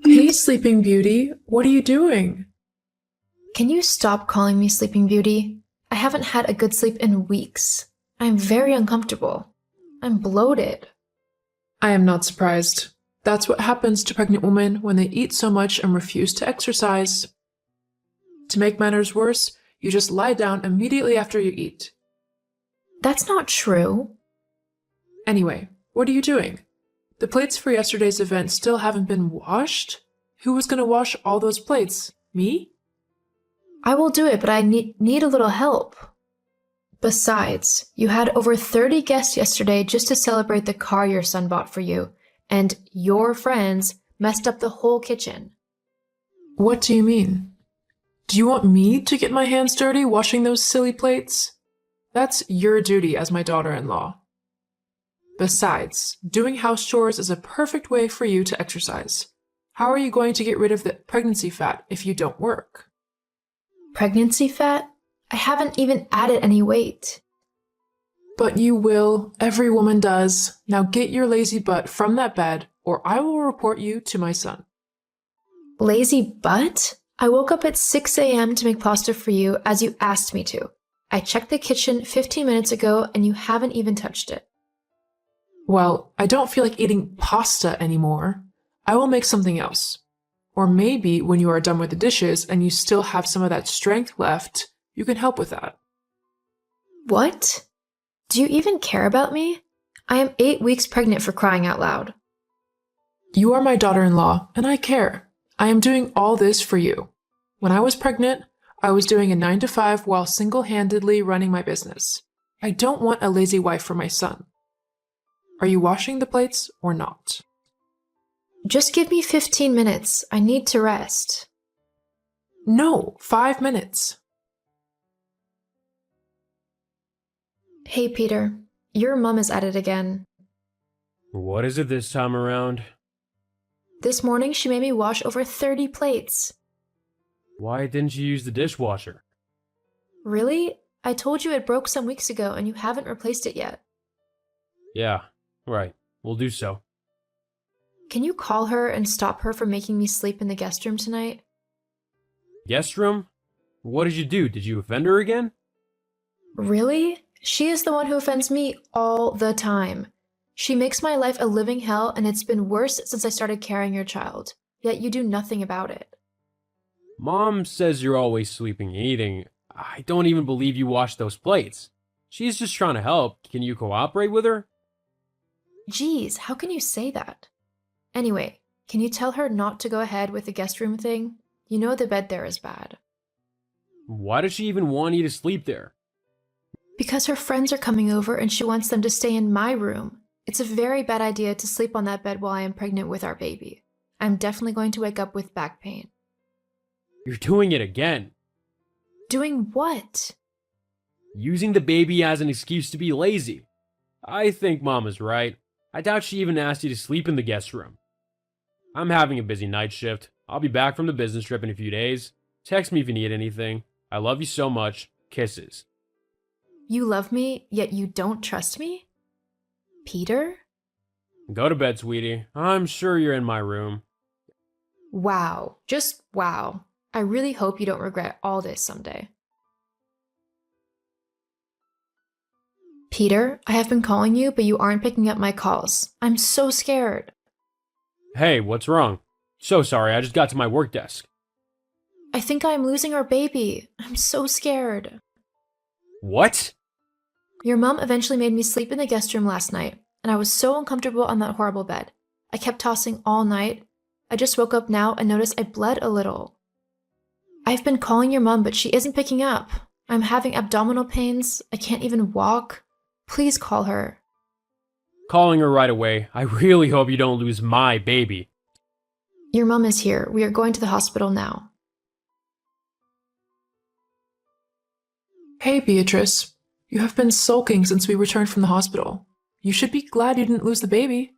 Hey, Sleeping Beauty, what are you doing? Can you stop calling me Sleeping Beauty? I haven't had a good sleep in weeks. I'm very uncomfortable. I'm bloated. I am not surprised. That's what happens to pregnant women when they eat so much and refuse to exercise. To make matters worse, you just lie down immediately after you eat. That's not true. Anyway, what are you doing? The plates for yesterday's event still haven't been washed? Who was going to wash all those plates? Me? I will do it, but I need a little help. Besides, you had over 30 guests yesterday just to celebrate the car your son bought for you, and your friends messed up the whole kitchen. What do you mean? Do you want me to get my hands dirty washing those silly plates? That's your duty as my daughter-in-law. Besides, doing house chores is a perfect way for you to exercise. How are you going to get rid of the pregnancy fat if you don't work? Pregnancy fat? I haven't even added any weight. But you will. Every woman does. Now get your lazy butt from that bed, or I will report you to my son. Lazy butt? I woke up at 6 a.m. to make pasta for you as you asked me to. I checked the kitchen 15 minutes ago and you haven't even touched it. Well, I don't feel like eating pasta anymore. I will make something else. Or maybe when you are done with the dishes and you still have some of that strength left, you can help with that. What? Do you even care about me? I am 8 weeks pregnant, for crying out loud. You are my daughter-in-law, and I care. I am doing all this for you. When I was pregnant, I was doing a 9 to 5 while single-handedly running my business. I don't want a lazy wife for my son. Are you washing the plates or not? Just give me 15 minutes. I need to rest. No, 5 minutes. Hey, Peter. Your mom is at it again. What is it this time around? This morning, she made me wash over 30 plates. Why didn't you use the dishwasher? Really? I told you it broke some weeks ago and you haven't replaced it yet. Yeah, right. We'll do so. Can you call her and stop her from making me sleep in the guest room tonight? Guest room? What did you do? Did you offend her again? Really? She is the one who offends me all the time. She makes my life a living hell, and it's been worse since I started carrying your child. Yet you do nothing about it. Mom says you're always sleeping and eating. I don't even believe you washed those plates. She's just trying to help. Can you cooperate with her? Geez, how can you say that? Anyway, can you tell her not to go ahead with the guest room thing? You know the bed there is bad. Why does she even want you to sleep there? Because her friends are coming over and she wants them to stay in my room. It's a very bad idea to sleep on that bed while I am pregnant with our baby. I'm definitely going to wake up with back pain. You're doing it again. Doing what? Using the baby as an excuse to be lazy. I think Mom is right. I doubt she even asked you to sleep in the guest room. I'm having a busy night shift. I'll be back from the business trip in a few days. Text me if you need anything. I love you so much. Kisses. You love me, yet you don't trust me? Peter? Go to bed, sweetie. I'm sure you're in my room. Wow. Just wow. I really hope you don't regret all this someday. Peter, I have been calling you, but you aren't picking up my calls. I'm so scared. Hey, what's wrong? So sorry, I just got to my work desk. I think I'm losing our baby. I'm so scared. What? Your mom eventually made me sleep in the guest room last night, and I was so uncomfortable on that horrible bed. I kept tossing all night. I just woke up now and noticed I bled a little. I've been calling your mom, but she isn't picking up. I'm having abdominal pains. I can't even walk. Please call her. Calling her right away. I really hope you don't lose my baby. Your mom is here. We are going to the hospital now. Hey, Beatrice. You have been sulking since we returned from the hospital. You should be glad you didn't lose the baby.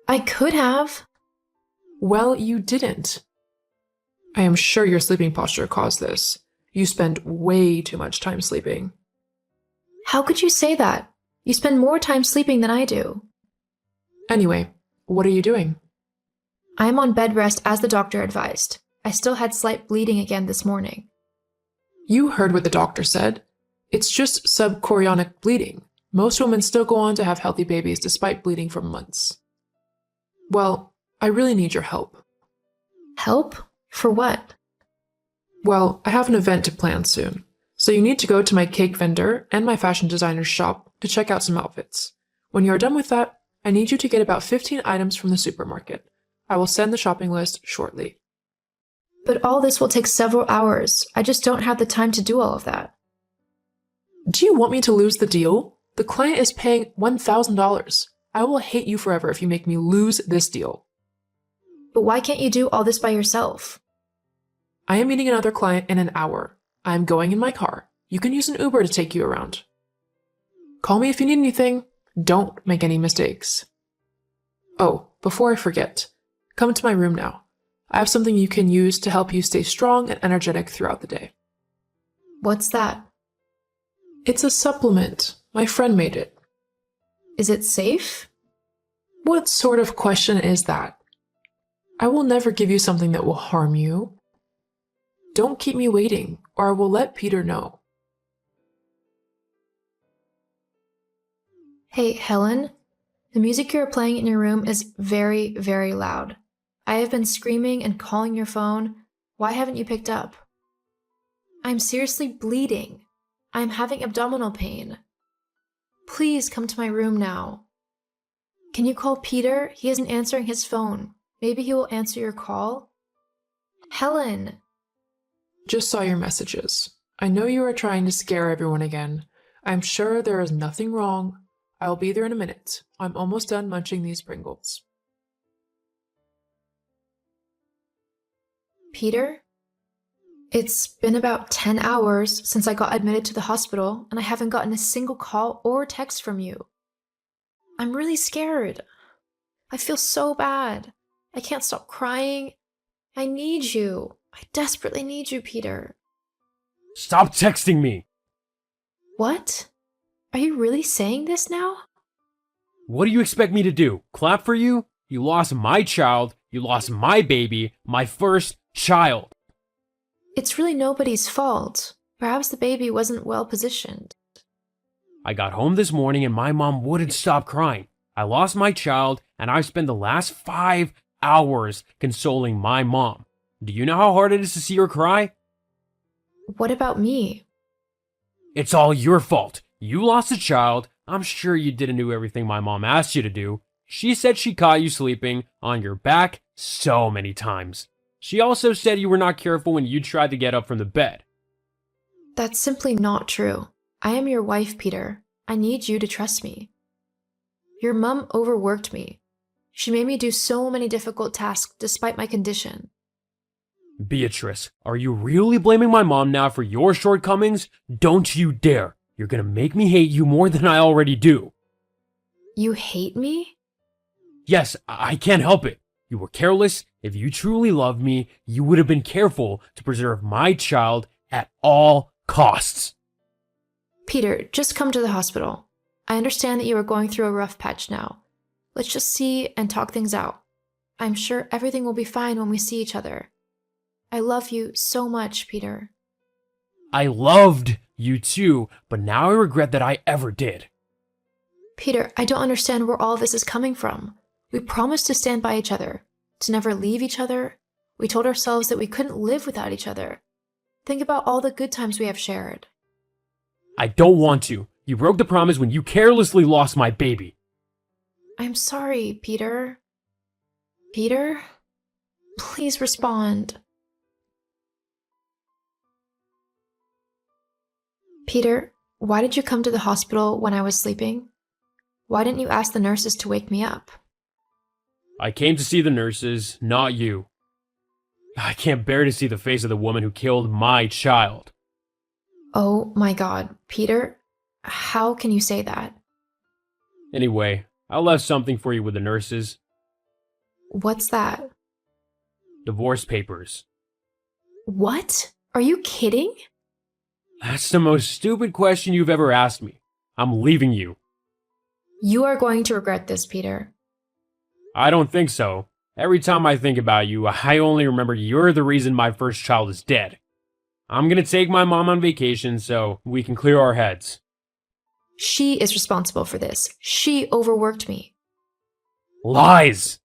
I could have. Well, you didn't. I am sure your sleeping posture caused this. You spend way too much time sleeping. How could you say that? You spend more time sleeping than I do. Anyway, what are you doing? I am on bed rest as the doctor advised. I still had slight bleeding again this morning. You heard what the doctor said. It's just subchorionic bleeding. Most women still go on to have healthy babies despite bleeding for months. Well, I really need your help. Help? For what? Well, I have an event to plan soon, so you need to go to my cake vendor and my fashion designer's shop to check out some outfits. When you are done with that, I need you to get about 15 items from the supermarket. I will send the shopping list shortly. But all this will take several hours. I just don't have the time to do all of that. Do you want me to lose the deal? The client is paying $1,000. I will hate you forever if you make me lose this deal. But why can't you do all this by yourself? I am meeting another client in an hour. I am going in my car. You can use an Uber to take you around. Call me if you need anything. Don't make any mistakes. Oh, before I forget, come to my room now. I have something you can use to help you stay strong and energetic throughout the day. What's that? It's a supplement. My friend made it. Is it safe? What sort of question is that? I will never give you something that will harm you. Don't keep me waiting, or I will let Peter know. Hey, Helen. The music you're playing in your room is very, very loud. I have been screaming and calling your phone. Why haven't you picked up? I'm seriously bleeding. I'm having abdominal pain. Please come to my room now. Can you call Peter? He isn't answering his phone. Maybe he will answer your call. Helen! Just saw your messages. I know you are trying to scare everyone again. I'm sure there is nothing wrong. I will be there in a minute. I'm almost done munching these Pringles. Peter? It's been about 10 hours since I got admitted to the hospital, and I haven't gotten a single call or text from you. I'm really scared. I feel so bad. I can't stop crying. I need you. I desperately need you, Peter. Stop texting me! What? Are you really saying this now? What do you expect me to do? Clap for you? You lost my child. You lost my baby. My first child. It's really nobody's fault. Perhaps the baby wasn't well positioned. I got home this morning and my mom wouldn't stop crying. I lost my child and I've spent the last 5 hours consoling my mom. Do you know how hard it is to see her cry? What about me? It's all your fault. You lost a child. I'm sure you didn't do everything my mom asked you to do. She said she caught you sleeping on your back so many times. She also said you were not careful when you tried to get up from the bed. That's simply not true. I am your wife, Peter. I need you to trust me. Your mom overworked me. She made me do so many difficult tasks despite my condition. Beatrice, are you really blaming my mom now for your shortcomings? Don't you dare. You're gonna make me hate you more than I already do. You hate me? Yes, I can't help it. You were careless. If you truly loved me, you would have been careful to preserve my child at all costs. Peter, just come to the hospital. I understand that you are going through a rough patch now. Let's just see and talk things out. I'm sure everything will be fine when we see each other. I love you so much, Peter. I loved you too, but now I regret that I ever did. Peter, I don't understand where all this is coming from. We promised to stand by each other, to never leave each other. We told ourselves that we couldn't live without each other. Think about all the good times we have shared. I don't want to. You broke the promise when you carelessly lost my baby. I'm sorry, Peter. Peter? Please respond. Peter, why did you come to the hospital when I was sleeping? Why didn't you ask the nurses to wake me up? I came to see the nurses, not you. I can't bear to see the face of the woman who killed my child. Oh my God, Peter, how can you say that? Anyway, I left something for you with the nurses. What's that? Divorce papers. What? Are you kidding? That's the most stupid question you've ever asked me. I'm leaving you. You are going to regret this, Peter. I don't think so. Every time I think about you, I only remember you're the reason my first child is dead. I'm gonna take my mom on vacation so we can clear our heads. She is responsible for this. She overworked me. Lies!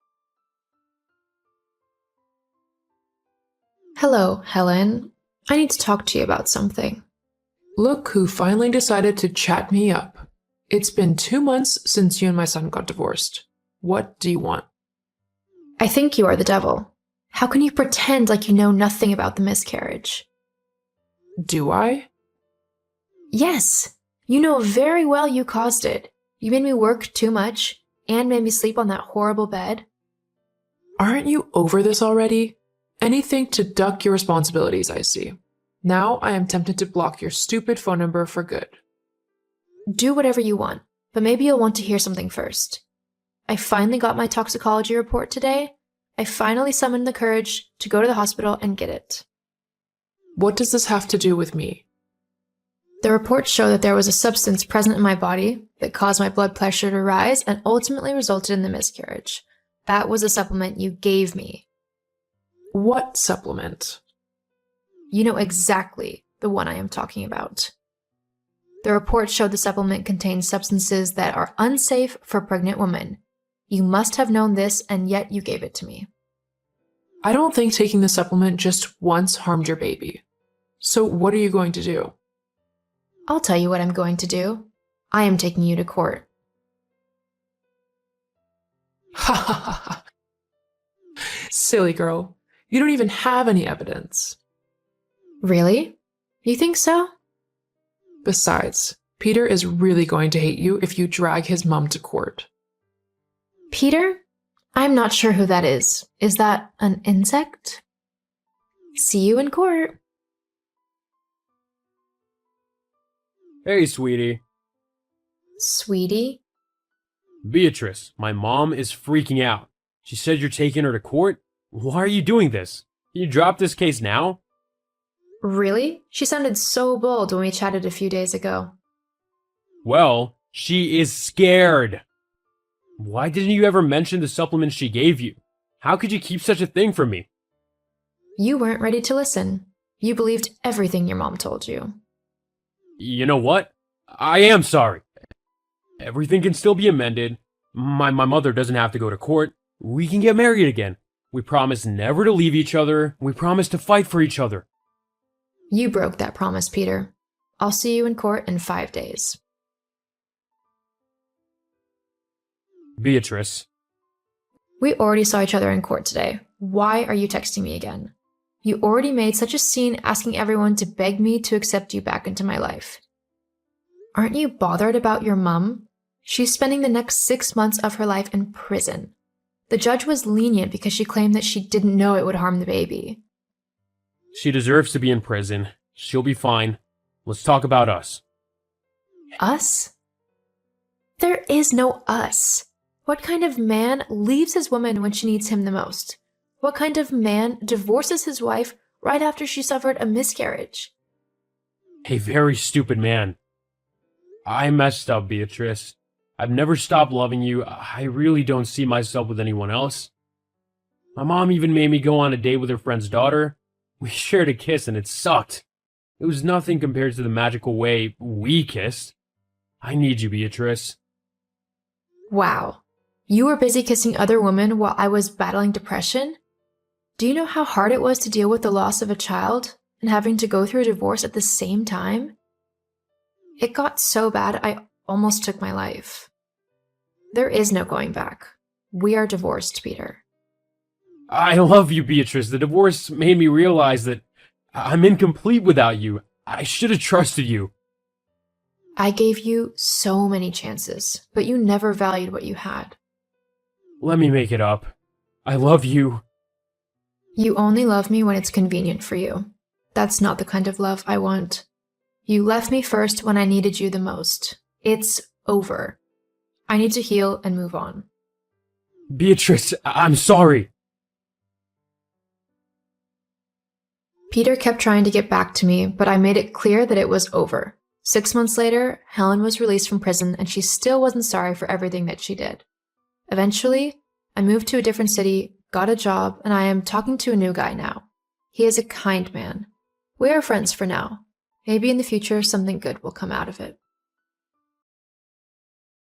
Hello, Helen. I need to talk to you about something. Look who finally decided to chat me up. It's been 2 months since you and my son got divorced. What do you want? I think you are the devil. How can you pretend like you know nothing about the miscarriage? Do I? Yes, you know very well you caused it. You made me work too much and made me sleep on that horrible bed. Aren't you over this already? Anything to duck your responsibilities, I see. Now I am tempted to block your stupid phone number for good. Do whatever you want, but maybe you'll want to hear something first. I finally got my toxicology report today. I finally summoned the courage to go to the hospital and get it. What does this have to do with me? The reports show that there was a substance present in my body that caused my blood pressure to rise and ultimately resulted in the miscarriage. That was a supplement you gave me. What supplement? You know exactly the one I am talking about. The report showed the supplement contains substances that are unsafe for pregnant women. You must have known this, and yet you gave it to me. I don't think taking the supplement just once harmed your baby. So what are you going to do? I'll tell you what I'm going to do. I am taking you to court. Ha ha ha ha. Silly girl. You don't even have any evidence. Really? You think so? Besides, Peter is really going to hate you if you drag his mom to court. Peter? I'm not sure who that is. Is that an insect? See you in court. Hey, sweetie. Sweetie? Beatrice, my mom is freaking out. She said you're taking her to court? Why are you doing this? Can you drop this case now? Really? She sounded so bold when we chatted a few days ago. Well, she is scared. Why didn't you ever mention the supplement she gave you? How could you keep such a thing from me? You weren't ready to listen. You believed everything your mom told you. You know what? I am sorry. Everything can still be amended. My mother doesn't have to go to court. We can get married again. We promise never to leave each other. We promise to fight for each other. You broke that promise, Peter. I'll see you in court in 5 days. Beatrice. We already saw each other in court today. Why are you texting me again? You already made such a scene asking everyone to beg me to accept you back into my life. Aren't you bothered about your mom? She's spending the next 6 months of her life in prison. The judge was lenient because she claimed that she didn't know it would harm the baby. She deserves to be in prison. She'll be fine. Let's talk about us. Us? There is no us. What kind of man leaves his woman when she needs him the most? What kind of man divorces his wife right after she suffered a miscarriage? A very stupid man. I messed up, Beatrice. I've never stopped loving you. I really don't see myself with anyone else. My mom even made me go on a date with her friend's daughter. We shared a kiss and it sucked. It was nothing compared to the magical way we kissed. I need you, Beatrice. Wow. You were busy kissing other women while I was battling depression? Do you know how hard it was to deal with the loss of a child and having to go through a divorce at the same time? It got so bad I almost took my life. There is no going back. We are divorced, Peter. I love you, Beatrice. The divorce made me realize that I'm incomplete without you. I should have trusted you. I gave you so many chances, but you never valued what you had. Let me make it up. I love you. You only love me when it's convenient for you. That's not the kind of love I want. You left me first when I needed you the most. It's over. I need to heal and move on. Beatrice, I'm sorry. Peter kept trying to get back to me, but I made it clear that it was over. 6 months later, Helen was released from prison and she still wasn't sorry for everything that she did. Eventually, I moved to a different city, got a job, and I am talking to a new guy now. He is a kind man. We are friends for now. Maybe in the future something good will come out of it.